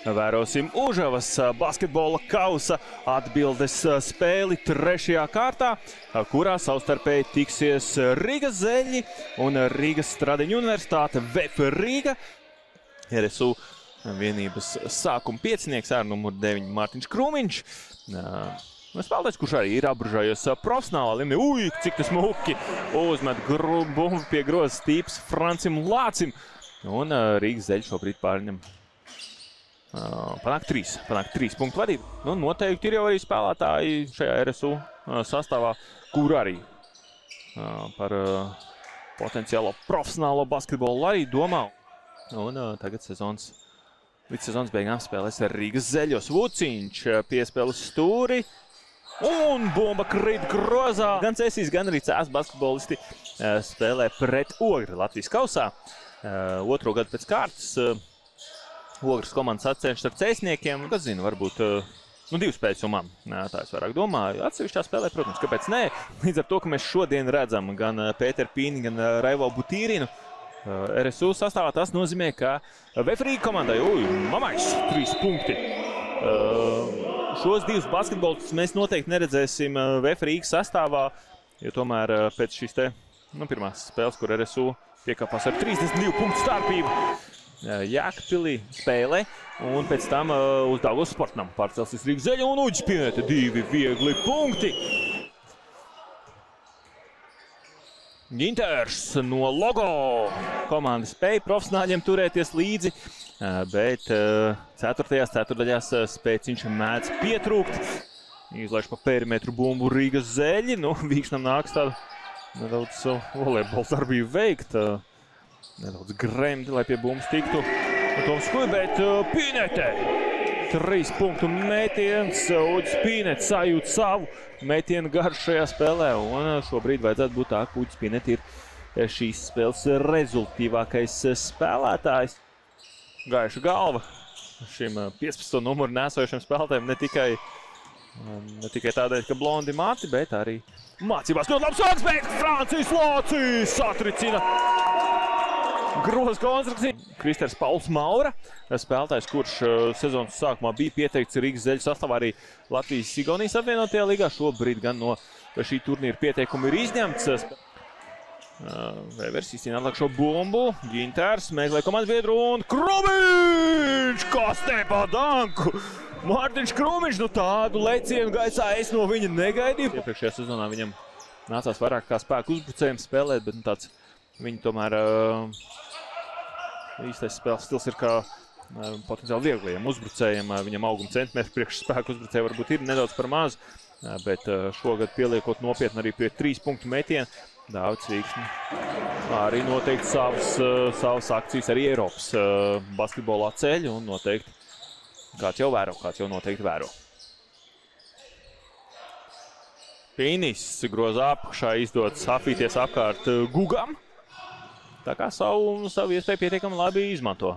Vērosim Užavas basketbola kausa atbildes spēli 3. kārtā, kurā savstarpēji tiksies Rīgas Zeļi un Rīgas Stradiņu universitāte VF Rīga. RSU vienības sākuma piecinieks ar numuru 9 Mārtiņš Krūmiņš. Spēlētājs, kurš arī ir apbružājies profesionālā līmenī. Uj, cik tas muki uzmet bumbu pie groza stīps Francim Lācim. Un Rīgas Zeļi šobrīd pārņem. Panāk 3 punktu vadību. Nu, noteikti ir jau arī spēlētāji šajā RSU sastāvā, kur arī par potenciālo profesionālo basketbolu arī domā. Un tagad līdz sezonas beigām spēlēs ar Rīgas Zeļos. Vuciņš piespēles stūri. Un bumba krīt grozā. Gan Cēsīs, gan arī Cēs basketbolisti spēlē pret Ogri Latvijas kausā. Otro gadu pēc kārtas. Ogres komandas atcenšas ar cēsniekiem. Kas zina, varbūt 2 spēļu summām. Tā es vairāk domāju. Atsevišķā spēlē, protams, kāpēc nē. Līdz ar to, ka mēs šodien redzam gan Pēteru Pīni, gan Raivo Butīrinu RSU sastāvā, tas nozīmē, ka VF Rīga komandai, mamais, 3 punkti. Šos 2 basketbolistus mēs noteikti neredzēsim VF Rīgas sastāvā, jo tomēr pēc šīs pirmās spēles, kur RSU piekāpās ar 32 punktu starpību, Jēkabpilī spēlē, un pēc tam uz Daugavas Sportnamu pārcelsies Rīgas Zeļi un Uģis Pienete. 2 viegli punkti. Ginters no Logo. Komanda spēja profesionāļiem turēties līdzi, bet 4. ceturdaļās spēciņš mēdz pietrūkt. Izlaiž pa perimetru bumbu Rīgas Zeļi. Nu, Vīkšnam nāks tādu nedaudz volejbola darbību veikt. Nedaudz gremdi, lai pie bumbas tiktu. Toms Kuj, bet Pienete. 3 punktu metiens. Uģis Pienete sajūt savu metienu garu šajā spēlē. Un šobrīd vajadzētu būt tā, ka Uģis Pienete ir šīs spēles rezultīvākais spēlētājs. Gaiša galva šim 15. numuru nesojušiem spēlētājiem ne tikai tādēļ, ka blondi mati, bet arī mācībās. Ļoti labs soks, bet Francis Lācis satricina groza konstrukcija. Kristers Pauls Maura, spēlētājs, kurš sezonas sākumā bija pieteikts Rīgas Zeļu sastāvā arī Latvijas-Igaunijas apvienotajā līgā. Šobrīd gan no šī turnīra pieteikuma ir izņemts. Vēvers izcīna atliek šo bumbu. Ginters meklē komandas biedru un Krūmiņš! Kastē pa danku! Mārtiņš Krūmiņš, tādu lecienu gaisā es no viņa negaidīju. Iepriekšējā sezonā viņam nācās vairāk kā spēku uzbrucējiem spēlēt, bet tāds viņa tomēr īstais spēles stils ir kā potenciāli viegliem uzbrucējiem. Viņam auguma centimetri priekš spēku uzbrucēji varbūt ir nedaudz par maz, bet šogad pieliekot nopietni arī pie 3 punktu metienu. Dāvids Vīkšņi arī noteikti savas akcijas arī Eiropas basketbolā ceļ un noteikti kāds jau noteikti vēro. Pīnis grozā apakšā izdodas apīties apkārt Gugam. Tā kā savu iespēju pietiekami labi izmanto.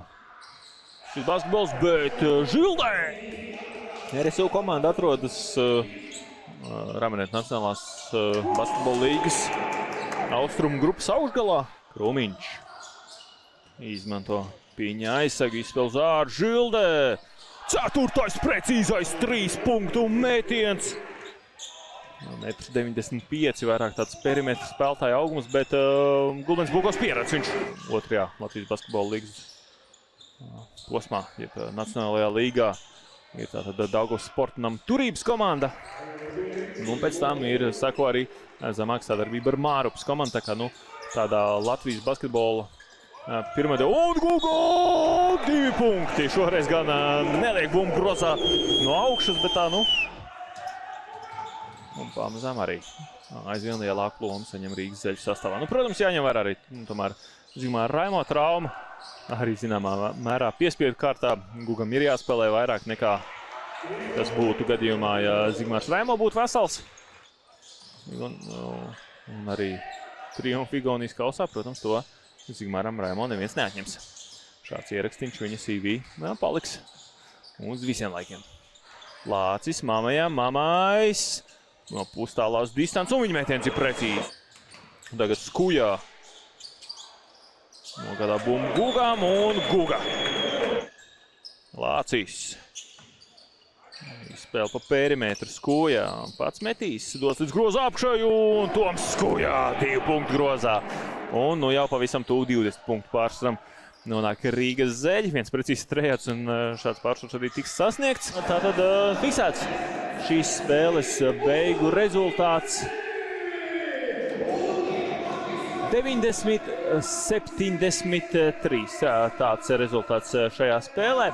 Šis basketbols, bet Žildē! RSU komanda atrodas Ramenet Nacionālās basketbola līgas austrumu grupas augšgalā. Krūmiņš izmanto Pīņa aizsegu, izspēl uz āru Žildē. 4. precīzais 3 punktu metiens. 1,95 vairāk tāds perimetrs spēlētāja augums, bet Gulbens Būkos pieredz viņš 2. Latvijas basketbola līgas posmā, jeb Nacionālajā līgā. Ir tātad Daugavas Sportnamu turības komanda. Un pēc tam seko arī zemāka sadarbība ar Mārupas komandu. Tā kā tādā Latvijas basketbola pirmā un Gugo 2 punkti. Šoreiz gan neliek bumbu grozā no augšas, bet tā un pamazām arī aizvien lielāku lomu saņem Rīgas Zeļu sastāvā. Protams, jāņem vērā arī tomēr Zigmāra Raimo trauma. Arī zināmā mērā piespiedu kārtā Gugam ir jāspēlē vairāk nekā tas būtu gadījumā, ja Zigmārs Raimo būtu vesels. Un arī triumfu Igaunijas kausā, protams, to Zigmāram Raimo neviens neatņems. Šāds ierakstīns viņa CV paliks uz visiem laikiem. Lācis mamais. No pustālās distants, un viņa metiens ir precīzi. Tagad Skujā. Nogadā bumbu Gugam un Guga. Lācis. Spēle pa perimetru. Skujā pats metīs. Dos līdz groza apšai un Toms Skujā 2 punktu grozā. Un nu jau pavisam tuvu 20 punktu pārsvaram nonāk Rīgas Zeļi. Viens precīzi trejāts un šāds pārsvars arī tiks sasniegts. Tātad fiksēts šīs spēles beigu rezultāts. 90-73. Tāds rezultāts šajā spēlē.